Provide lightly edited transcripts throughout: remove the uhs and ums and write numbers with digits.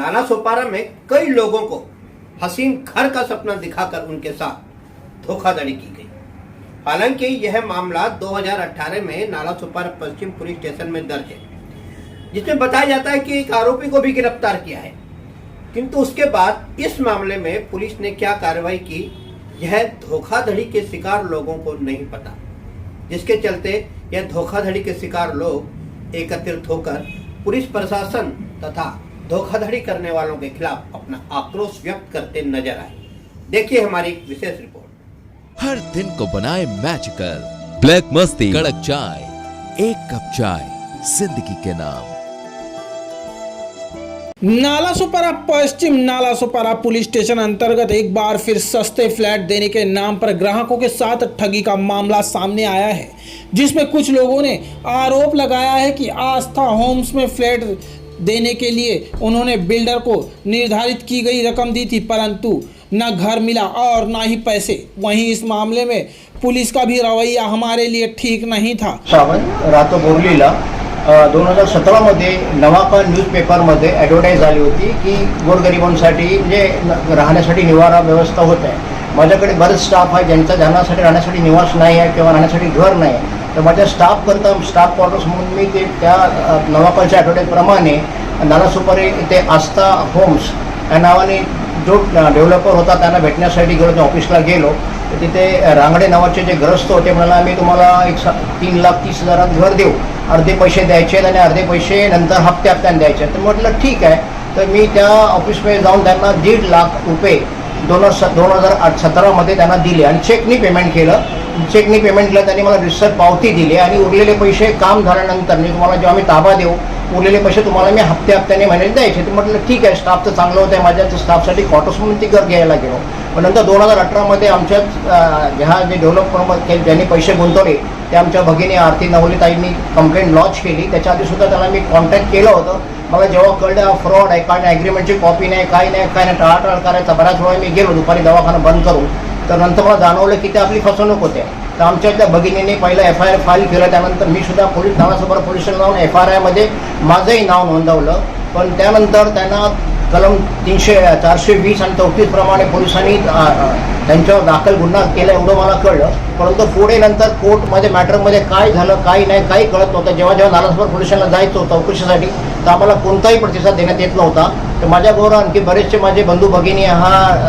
नाला सोपारा में कई लोगों को हसीन घर का सपना दिखाकर उनके साथ धोखाधड़ी की गई। हालांकि यह मामला 2018 में नाला सोपारा पश्चिम पुलिस स्टेशन में दर्ज है, जिसमें बताया जाता है कि एक आरोपी को भी गिरफ्तार किया है। किंतु उसके बाद इस मामले में पुलिस ने क्या कार्रवाई की, यह धोखाधड़ी के शिकार लोगों को नहीं पता, जिसके चलते यह धोखाधड़ी के शिकार लोग एकत्रित होकर पुलिस प्रशासन तथा धोखाधड़ी करने वालों के खिलाफ अपना आक्रोश व्यक्त करते नजर आए। देखिए हमारी विशेष रिपोर्ट। हर दिन को बनाए मैजिकल, ब्लैक मस्ती, कड़क चाय, एक कप चाय जिंदगी के नाम। नाला सोपारा पश्चिम नाला सोपारा पुलिस स्टेशन अंतर्गत एक बार फिर सस्ते फ्लैट देने के नाम पर ग्राहकों के साथ ठगी का मामला सामने आया है, जिसमें कुछ लोगों ने आरोप लगाया है कि आस्था होम्स में फ्लैट देने के लिए उन्होंने बिल्डर को निर्धारित की गई रकम दी थी, परंतु न घर मिला और न ही पैसे। वहीं इस मामले में पुलिस का भी रवैया हमारे लिए ठीक नहीं था। रातो बोरलीला 2017 मध्ये नवाकाळ न्यूजपेपरमध्ये ॲडव्हर्टाईज झाली होती की गोरगरिबांसाठी म्हणजे राहण्यासाठी निवारा व्यवस्था होत आहे। माझ्याकडे बरेच स्टाफ आहे ज्यांचा राहण्यासाठी निवास नाही आहे किंवा राहण्यासाठी घर नाही आहे, तर माझ्या स्टाफ क्वार्टर्स म्हणून मी ते त्या नवाकाळच्या ॲडव्हर्टाईजप्रमाणे नाला सोपारी इथे आस्था होम्स या नावाने जो डेव्हलपर होता त्यांना भेटण्यासाठी गेलो, त्या ऑफिसला गेलो, तर तिथे रांगडे नावाचे जे ग्रस्त होते म्हणाला आम्ही तुम्हाला 3,30,000 घर देऊ, अर्धे पैसे द्यायचे आणि अर्धे पैसे नंतर हप्त्याने द्यायचे। तर म्हटलं ठीक आहे। तर मी त्या ऑफिसमध्ये जाऊन त्यांना 1.5 लाख रुपये 2017 मध्ये त्यांना दिले आणि चेकनी पेमेंट केलं। चेकनी पेमेंट केलं, त्यांनी मला रिसर पावती दिली आणि उरलेले पैसे काम झाल्यानंतर मी तुम्हाला जेव्हा मी ताबा देऊ उरलेले पैसे तुम्हाला मी हप्त्याने महिन्यात द्यायचे। तर म्हटलं ठीक आहे, स्टाफ तर चांगलं होतं, माझ्या स्टाफसाठी क्वार्टर्स म्हणून ती घर घ्यायला गेलो। पण नंतर 2018 मध्ये आमच्या ह्या जे डेव्हलपमेंट ज्यांनी पैसे गुंतवले ते आमच्या भगिनी आरती नवलेताईंनी कंप्लेंट लॉन्च केली। त्याच्या आधी सुद्धा त्याला मी कॉन्टॅक्ट केलं होतं। मला जेव्हा कळलं हा फ्रॉड आहे, कारण ॲग्रीमेंटची कॉपी नाही, काही नाही टाळाटाळ करायचा बऱ्याच वेळा मी गेलो दुपारी दवाखाना बंद करून, तर नंतर मला जाणवलं की ते आपली फसवणूक होते। तर आमच्या त्या भगिनीने पहिलं FIR फाईल केलं, त्यानंतर मी सुद्धा नाला सोपारा पोलीस स्टेशनला जाऊन FIR मध्ये माझंही नाव नोंदवलं। पण त्यानंतर त्यांना कलम 420 आणि 34 प्रमाणे पोलिसांनी त्यांच्यावर दाखल गुन्हा केला एवढं मला कळलं। परंतु पुढे नंतर कोर्टमध्ये मॅटरमध्ये काय झालं काही नाही काही कळत नव्हतं। जेव्हा नाला सोपारा पोलीस स्टेशनला जायचो चौकशीसाठी तर आम्हाला कोणताही प्रतिसाद देण्यात येत नव्हता। तर माझ्याबरोबर आणखी बरेचसे माझे बंधू भगिनी हा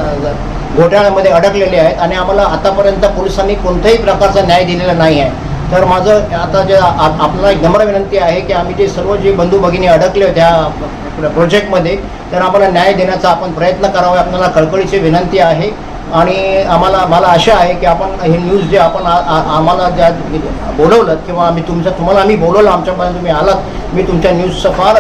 घोटाळ्यामध्ये अडकलेले आहेत आणि आम्हाला आतापर्यंत पोलिसांनी कोणत्याही प्रकारचा न्याय दिलेला नाही आहे। तर माझं आता जे आपल्याला एक नम्र विनंती आहे की आम्ही जे सर्व जे बंधू भगिनी अडकले होत्या प्रोजेक्टमध्ये, तर आम्हाला न्याय देण्याचा आपण प्रयत्न करावा, आपल्याला कळकळीची विनंती आहे। आणि मला आशा आहे की आपण हे न्यूज जे आपण आम्हाला ज्या बोलवलं किंवा आम्ही तुम्हाला आम्ही बोलवलं, आमच्यापर्यंत तुम्ही आलात, मी तुमच्या न्यूजचं फार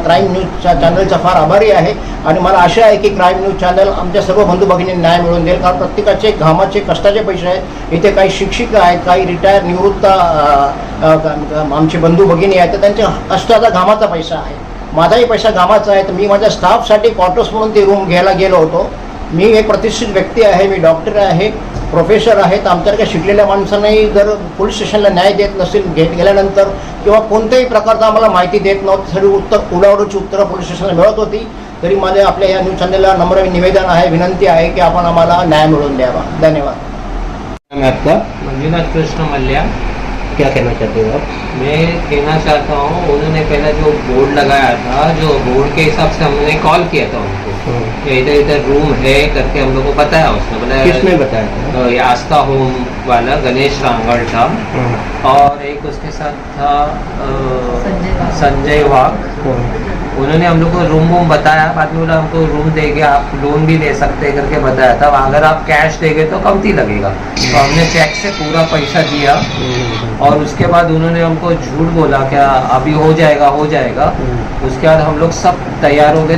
क्राईम न्यूजच्या चॅनलचा फार आभारी आहे। आणि मला आशा आहे की क्राईम न्यूज चॅनल आमच्या सर्व बंधू भगिनींना न्याय मिळवून देईल, कारण प्रत्येकाचे घामाचे कष्टाचे पैसे आहेत। इथे काही शिक्षिका आहेत, काही रिटायर निवृत्त आमचे बंधू भगिनी आहेत, तर त्यांच्या कष्टाचा घामाचा पैसा आहे, माझाही पैसा घामाचा आहे। तर मी माझ्या स्टाफसाठी क्वार्टर्स म्हणून ती रूम घ्यायला गेलो होतो। मी एक प्रतिष्ठित व्यक्ती आहे, मी डॉक्टर आहे, प्रोफेसर आहे। तर आमच्यासारख्या शिकलेल्या माणसांनाही जर पोलीस स्टेशनला न्याय देत नसेल गेल्यानंतर किंवा कोणत्याही प्रकारचा आम्हाला माहिती देत नव्हती, सर्व उडावडीची उत्तरं पोलीस स्टेशनला मिळत होती, तरी माझ्या आपल्या या न्यूज चॅनलला नम्र निवेदन आहे, विनंती आहे की आपण आम्हाला न्याय मिळवून द्यावा। धन्यवाद। मैं आपका मंजुनाथ कृष्ण मल्ल्या। क्या कहना चाहते हो आप? मैं कहना चाहता हूँ, उन्होंने पहला जो बोर्ड लगाया था, जो बोर्ड के हिसाब से हमने कॉल किया था उनको, इधर इधर रूम है करके हम लोग को बताया। उसने बताया, किसने बताया था? ये आस्था होम वाला गणेश रांगड़ था, और एक उसके साथ था संजय वाघ। उन्होंने हम लोग को रूम बताया, बाद में बोला हमको रूम देंगे, आप लोन भी ले सकते हैं करके बताया था। अगर आप कैश देंगे तो कमती लगेगा, तो हमने चेक से पूरा पैसा दिया। और उसके बाद उन्होंने हमको झूठ बोला क्या अभी हो जाएगा। उसके बाद हम लोग सब तैयार हो गए,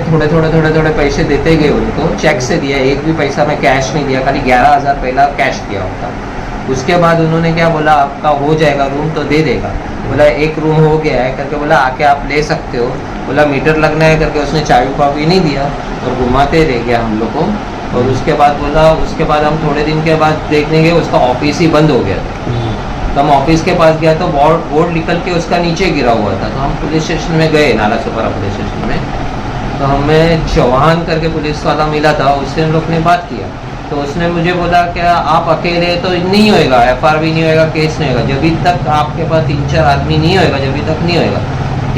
थोड़े पैसे देते गए उनको, चेक से दिया, एक भी पैसा मैं कैश नहीं दिया, खाली 11,000 पहला कैश दिया होता। उसके बाद उन्होंने क्या बोला, आपका हो जाएगा रूम तो दे देगा। बोला एक रूम हो गया है करके बोला आके आप ले सकते हो। बोला मीटर लगना है करके उसने चाबी कॉपी नहीं दिया और घुमाते रह गया हम लोग को। और उसके बाद हम थोड़े दिन के बाद देखने गए, उसका ऑफिस ही बंद हो गया था। तो हम ऑफिस के पास गया तो बोर्ड निकल के उसका नीचे गिरा हुआ था। तो हम पुलिस स्टेशन में गए, नाला सोपारा पुलिस स्टेशन में। तो हमें चौहान करके पुलिस वाला मिला था, उससे हम लोग ने बात किया। तो उसने मुझे बोला क्या आप अकेले तो नहीं होएगा, FR भी नहीं होएगा, केस नहीं होगा, जब तक आपके पास 3-4 आदमी नहीं होएगा, जब तक नहीं होएगा।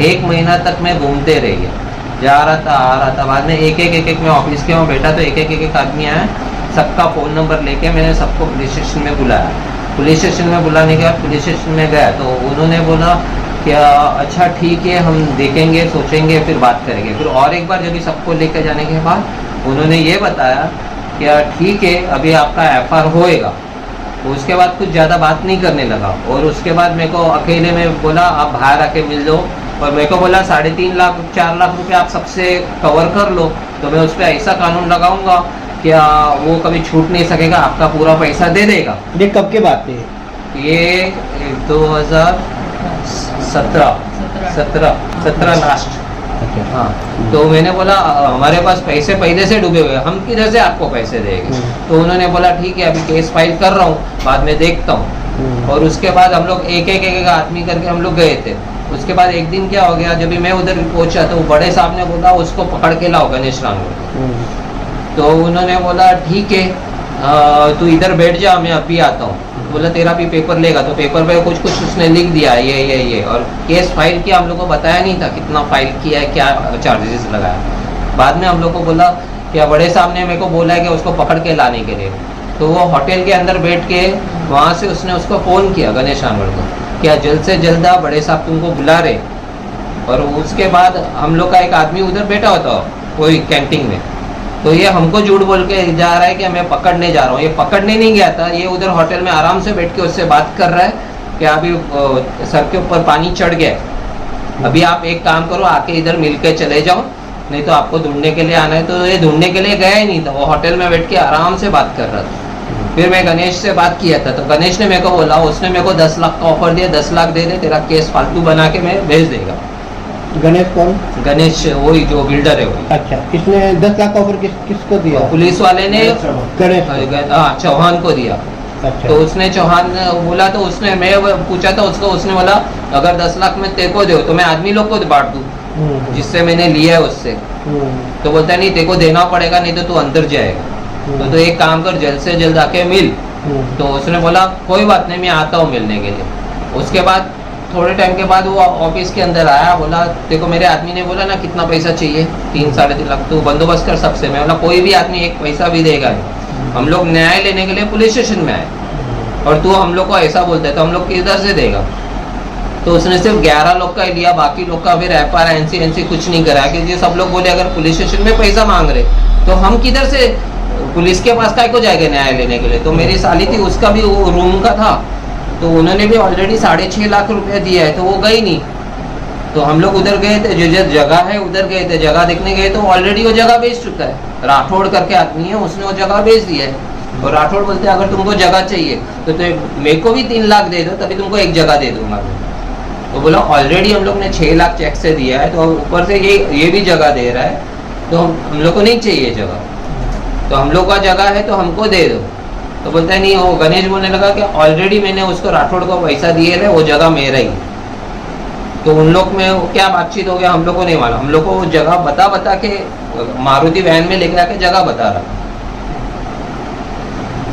1 महीना तक मैं घूमते रहिए, जा रहा था आ रहा था। बाद में एक मैं ऑफिस के वहाँ बैठा तो एक आदमी आया, सबका फ़ोन नंबर लेके मैंने सबको पुलिस स्टेशन में बुलाया। पुलिस स्टेशन में बुलाने के बाद पुलिस स्टेशन में गया तो उन्होंने बोला क्या अच्छा ठीक है, हम देखेंगे, सोचेंगे, फिर बात करेंगे। फिर और एक बार जब सबको लेकर जाने के बाद उन्होंने ये बताया क्या ठीक है अभी आपका FR होएगा। तो उसके बाद कुछ ज़्यादा बात नहीं करने लगा और उसके बाद मेरे को अकेले में बोला आप बाहर आके मिल लो, और मेरे को बोला 3.5 लाख 4 लाख रुपए आप सबसे कवर कर लो, तो मैं उस पर ऐसा कानून लगाऊंगा क्या वो कभी छूट नहीं सकेगा, आपका पूरा पैसा दे देगा। ये कब के बात थी? ये 2017 लास्ट। हाँ, तो मैंने बोला हमारे पास पैसे पहले से डूबे हुए, हम किधर से आपको पैसे देंगे। तो उन्होंने बोला ठीक है अभी केस फाइल कर रहा हूँ, बाद में देखता हूँ। और उसके बाद हम लोग एक आदमी करके हम लोग गए थे। उसके बाद एक दिन क्या हो गया, जब भी मैं उधर पहुंचा तो बड़े साहब ने बोला उसको पकड़ के लाओ गणेश रांगड़। तो उन्होंने बोला ठीक है तू इधर बैठ जा, मैं अभी आता हूँ। बोला तेरा भी पेपर लेगा, तो पेपर पे कुछ उसने लिख दिया ये और केस फाइल किया। हम लोग को बताया नहीं था कितना फाइल किया है, क्या चार्जेस लगाया। बाद में हम लोग को बोला क्या बड़े साहब ने मेरे को बोला है कि उसको पकड़ के लाने के लिए। तो वो होटल के अंदर बैठ के वहाँ से उसने उसको फ़ोन किया गणेश रांगड़ को, क्या जल्द से जल्द आ, बड़े साहब तुमको बुला रहे। और उसके बाद हम लोग का एक आदमी उधर बैठा होता कोई कैंटीन में, तो ये हमको झूठ बोल के जा रहा है कि मैं पकड़ने जा रहा हूँ। ये पकड़ने नहीं गया था, ये उधर होटल में आराम से बैठ के उससे बात कर रहा है कि अभी सर के ऊपर पानी चढ़ गया, अभी आप एक काम करो आके इधर मिल के चले जाओ, नहीं तो आपको ढूंढने के लिए आना है। तो ये ढूंढने के लिए गया ही नहीं था, वो होटल में बैठ के आराम से बात कर रहा था। फिर मैं गणेश से बात किया था, तो गणेश ने मेरे को बोला, उसने मेरे को 10 लाख का ऑफर दिया, 10 लाख दे दे, तेरा केस फालतू बना के मैं भेज देगा। गणेश कौन? गणेश वही जो बिल्डर है वही। अच्छा, किसने 10 लाख का ऑफर किसको दिया? पुलिस वाले ने गणेश चौहान को दिया। अच्छा। तो उसने चौहान बोला, तो उसने मैं पूछा था उसको, उसने बोला अगर 10 लाख में तेरे को दो तो मैं आदमी लोग को बांट दूं जिससे मैंने लिया है उससे। तो बोलता है नहीं तेरे को देना पड़ेगा, नहीं तो तू अंदर जाएगा। तो एक काम कर जल्द से जल्द आके मिल। तो उसने बोला कोई बात नहीं मैं आता हूँ मिलने के लिए। उसके बाद थोड़े टाइम के बाद वो ऑफिस के अंदर आया, बोला देखो मेरे आदमी ने बोला ना कितना पैसा चाहिए, 3-3.5 लाख, तो बंदोबस्त कर सबसे। मैं बोला कोई भी आदमी एक पैसा भी देगा नहीं, हम लोग न्याय लेने के लिए पुलिस स्टेशन में आए और तू हम लोग को ऐसा बोलता है तो हम लोग किधर से देगा। तो उसने सिर्फ 11 लोग का ही लिया, बाकी लोग का फिर FR NC कुछ नहीं करा, क्योंकि सब लोग बोले अगर पुलिस स्टेशन में पैसा मांग रहे तो हम किधर से पुलिस के पास काय को जाएगा न्याय लेने के लिए। तो मेरी साली थी उसका भी वो रूम का था, तो उन्होंने भी ऑलरेडी 6.5 लाख रुपया दिया है, तो वो गई नहीं। तो हम लोग उधर गए थे, जो जगह है उधर गए थे, जगह देखने गए तो ऑलरेडी वो जगह बेच चुका है। राठौड़ करके आदमी है, उसने वो जगह बेच दिया है। और राठौड़ बोलते हैं अगर तुमको जगह चाहिए तो मेरे को भी 3 लाख दे दो, तभी तुमको एक जगह दे दूंगा। तो बोला ऑलरेडी हम लोग ने 6 लाख चेक से दिया है, तो ऊपर से ये भी जगह दे रहा है, तो हम लोग को नहीं चाहिए जगह, तो हम लोग का जगह है तो हमको दे दो। तो बोलता है नहीं, वो गणेश बोलने लगा कि ऑलरेडी मैंने उसको राठौड़ को पैसा दिए थे, वो जगह मेरा ही। तो उन लोग में क्या बातचीत हो गया हम लोग को नहीं मालूम, हम लोग को वो जगह बता के मारुति वैन में लेकर आके जगह बता रहा।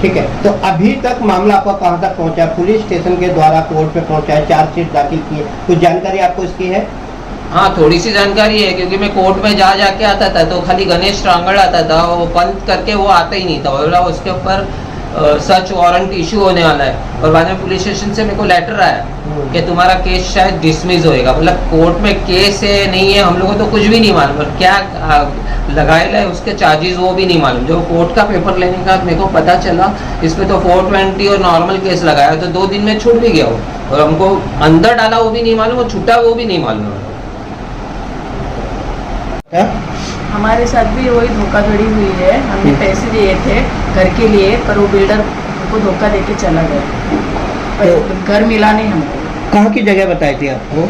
ठीक है, तो अभी तक मामला आपका कहाँ तक पहुँचा? पुलिस स्टेशन के द्वारा कोर्ट पे पहुँचा है, चार्जशीट दाखिल की है, कुछ जानकारी आपको इसकी है? हाँ थोड़ी सी जानकारी है, क्योंकि मैं कोर्ट में जाके आता था तो खाली गणेश रांगड़ आता था, वो बंद करके वो आता ही नहीं था। बोला उसके ऊपर सर्च वारंट इशू होने वाला है। और बाद में पुलिस स्टेशन से मेरे को लेटर आया कि तुम्हारा केस शायद डिसमिस होएगा। मतलब कोर्ट में केस है नहीं है हम लोगों को तो कुछ भी नहीं मालूम, और क्या लगाए है उसके चार्जेस वो भी नहीं मालूम। जो कोर्ट का पेपर लेने का मेरे को पता चला, इसमें तो 420 और नॉर्मल केस लगाया, तो 2 दिन में छूट भी गया वो। और हमको अंदर डाला वो भी नहीं मालूम, वो छूटा वो भी नहीं मालूम। हमारे साथ भी वही धोखाधड़ी हुई है। हमने पैसे दिए थे घर के लिए, पर वो बिल्डर को धोखा देके चला गया, पर घर मिला नहीं हमको। कहाँ की जगह बताई थी आपको?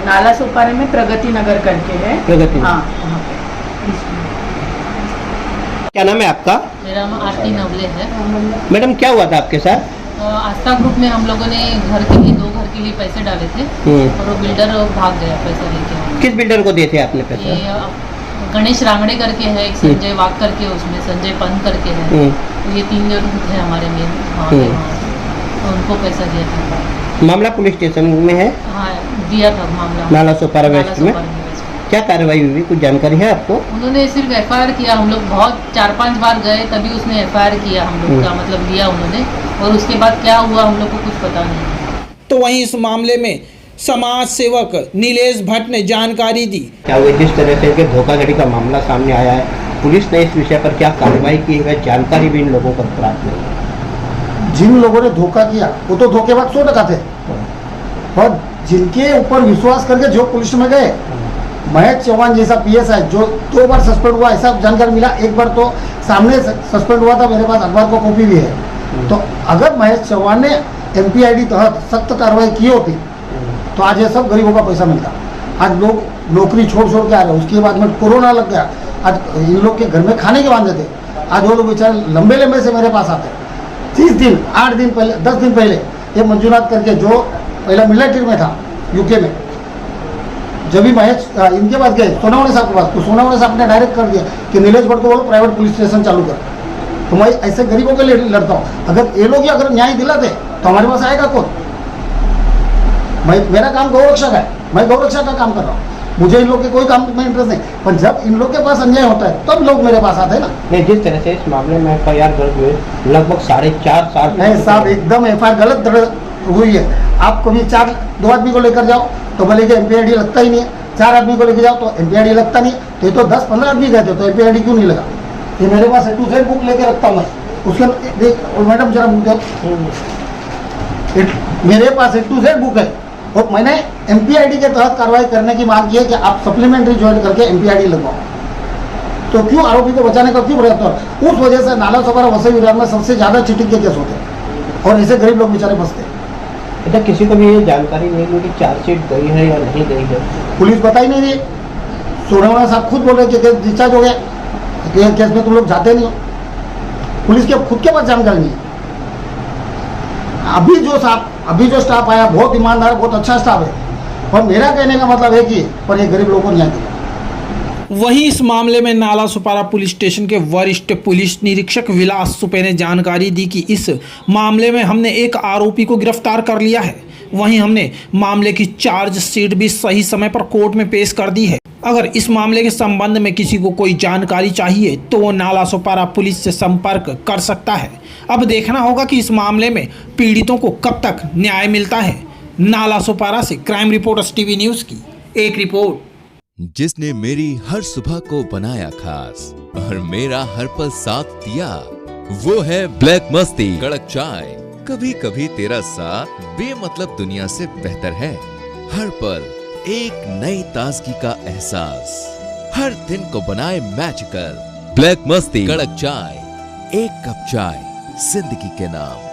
नाला सुपारे में प्रगति नगर करके है। प्रगति नगर। हाँ, वहाँ पे। क्या नाम है आपका? मेरा नाम आरती नवले है। मैडम क्या हुआ था आपके साथ? आस्था ग्रुप में हम लोगों ने घर के लिए 2 घर के लिए पैसे डाले थे और वो बिल्डर भाग गया पैसा लेके। किस बिल्डर को दिए थे आपने पैसा? ये गणेश रांगड़े करके है, एक संजय वाग करके, उसमें संजय पंत करके है। तो ये 3 लोग थे हमारे मेन वहाँ पे, तो उनको पैसा दिया था। मामला पुलिस स्टेशन में है, हाँ दिया था मामला नाला सुपारा वेस्ट नाला में। सुपारा वेस्ट में। क्या कार्रवाई हुई, कुछ जानकारी है आपको? उन्होंने सिर्फ FIR किया, हम लोग बहुत 4-5 बार गए तभी उसने FIR किया हम लोग का, मतलब लिया उन्होंने, और उसके बाद क्या हुआ हम लोग को कुछ पता नहीं। तो वहीं इस मामले में समाज सेवक नीलेश भट्ट ने जानकारी दी। क्या वो जिस तरह से कि धोखाधड़ी का मामला सामने आया है, पुलिस ने इस विषय पर क्या कार्रवाई की है, जानकारी भी इन लोगों को प्राप्त नहीं है। जिन लोगों ने धोखा किया वो तो धोखेबाज 100% थे, और जिनके ऊपर विश्वास करके जो पुलिस में गए, महेश चौहान जैसा PSI जो 2 बार सस्पेंड हुआ, ऐसा जानकारी मिला। एक बार तो सामने सस्पेंड हुआ था, मेरे पास अखबार को कॉपी भी है। तो अगर महेश चौहान ने MPID तहत सख्त कार्रवाई की होती तो आज ये सब गरीबों का पैसा मिलता। आज लोग नौकरी छोड़ के आ रहे, उसके बाद में कोरोना लग गया, आज इन लोग के घर में खाने के वांदे थे। आज वो लोग बेचारे लंबे से मेरे पास आते। 30 दिन 8 दिन पहले 10 दिन पहले ये मंजूनाथ करके, जो पहला मिलिट्री में था UK में, जब भी महेश इनके पास गए सोनावणे साहब के पास, तो सोनावणे साहब ने डायरेक्ट कर दिया कि नीलेश भट्ट को बोलो प्राइवेट पुलिस स्टेशन चालू कर। तो मैं ऐसे गरीबों के लिए लड़ता हूँ। अगर ये लोग ही अगर न्याय दिलाते तो हमारे पास आएगा कौन? मेरा काम गौरक्षा का है, मैं गौरक्षा का काम कर रहा हूँ, मुझे इन लोग के कोई काम में इंटरेस्ट नहीं। पर जब इन लोग के पास अन्याय होता है तब लोग मेरे पास आते हैं ना। नहीं, जिस तरह से इस मामले में FIR दर्ज हुए, लगभग 4.5 साल नहीं साहब, एकदम FIR गलत दर्ज हुई है। आप कभी 2 आदमी को लेकर जाओ तो बोले कि MPID लगता ही नहीं है, 4 आदमी को लेकर जाओ तो MPID लगता नहीं है। तो ये तो 10-15 आदमी गए थे, तो MPID क्यों नहीं लगा? ये मेरे पास A to Z बुक लेके रखता हूँ मैं, उसके देख मैडम जरा बुक दो, मेरे पास A to Z बुक है। और मैंने MPID के तहत कार्रवाई करने की मांग की है कि आप सप्लीमेंट्री ज्वाइन करके MPID लगवाओ। तो क्यों आरोपी को बचाने का क्यों प्रयत्न हो? उस वजह से नाला सुपारा वसई विरार में सबसे ज्यादा चीटिंग के केस होते हैं और ऐसे गरीब लोग बेचारे फंसते हैं। अच्छा, किसी को भी ये जानकारी नहीं है कि चार्जशीट गई है या नहीं गई है? पुलिस बता ही नहीं रही। सोनावणे साहब खुद बोल रहे कि केस डिस्चार्ज हो गया, केस में तुम लोग जाते नहीं हो। पुलिस के खुद के पास जानकारी नहीं है। अभी जो स्टाफ आया बहुत ईमानदार, बहुत अच्छा स्टाफ है, और मेरा कहने का मतलब है कि पर ये गरीब लोगों को न्याय दिया। वहीं इस मामले में नाला सुपारा पुलिस स्टेशन के वरिष्ठ पुलिस निरीक्षक विलास सुपे ने जानकारी दी कि इस मामले में हमने एक आरोपी को गिरफ्तार कर लिया है। वहीं हमने मामले की चार्जशीट भी सही समय पर कोर्ट में पेश कर दी है। अगर इस मामले के संबंध में किसी को कोई जानकारी चाहिए तो वो नाला सुपारा पुलिस से संपर्क कर सकता है। अब देखना होगा कि इस मामले में पीड़ितों को कब तक न्याय मिलता है। नाला सुपारा से क्राइम रिपोर्टर्स TV न्यूज़ की एक रिपोर्ट। जिसने मेरी हर सुबह को बनाया खास और मेरा हर पल साथ दिया, वो है ब्लैक मस्ती कड़क चाय। कभी कभी तेरा साथ बेमतलब दुनिया से बेहतर है। हर पल एक नई ताजगी का एहसास, हर दिन को बनाए मैजिकल। ब्लैक मस्ती कड़क चाय, एक कप चाय जिंदगी के नाम।